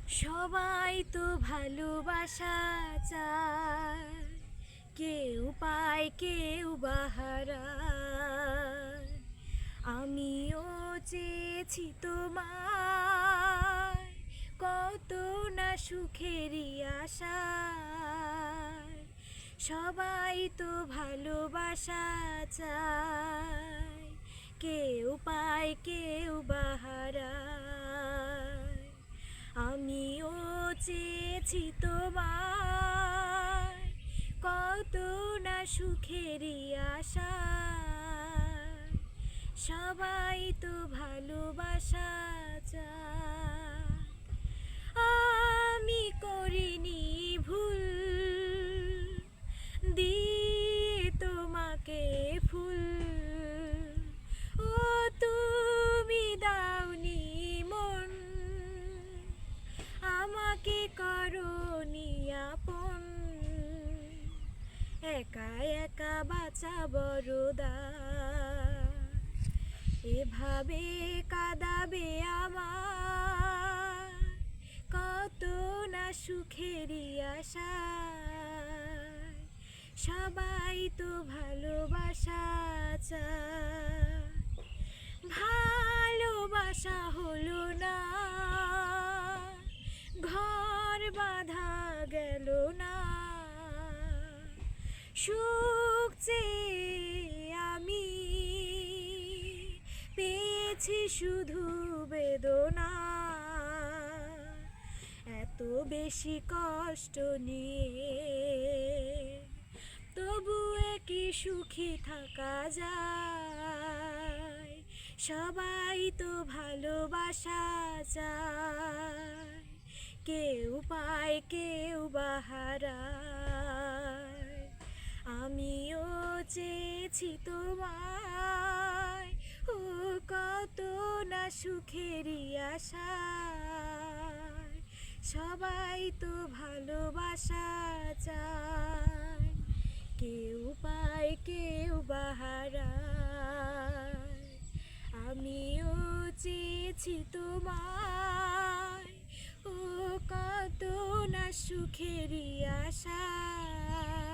সবাই তো ভালোবাসা চায়, কেউ পায় কেউ বাহারায়। আমিও চেয়েছি তোমায়, কত না সুখেরই আশায়। সবাই তো ভালোবাসা চায়, কেউ পায় কেউ বাহারায়। আমিও চেয়েছি তোমায়, কত না সুখেরই আশায়। সবাই তো ভালোবাসা চায়। আমি করিনি ভুল দিয়ে তোমাকে ফুল, ও তুমি দাওনি মন, আমাকে করনি আপন। একা একা বাঁচা বড়দা, এভাবে কাঁদাবে আমার, কত না সুখেরই আশায়। সবাই তো ভালোবাসা চায়, ভালোবাসা হলো না, ঘর বাঁধা গেল না। সুখ চেয়ে আমি পেয়েছি শুধু বেদনা, এত বেশি কষ্ট নিয়ে তবুও কি সুখী থাকা যায়। সবাই তো ভালোবাসা চায়, কেউ পায় কেউ বাহারায়। আমিও চেয়েছি তোমায়, ও কত না সুখেরই আশায়। সবাই তো ভালোবাসা চায়, কেউ পায় কেউ বাহারায়। আমিও চেয়েছি তোমায়, ও কত না সুখেরই আশায়।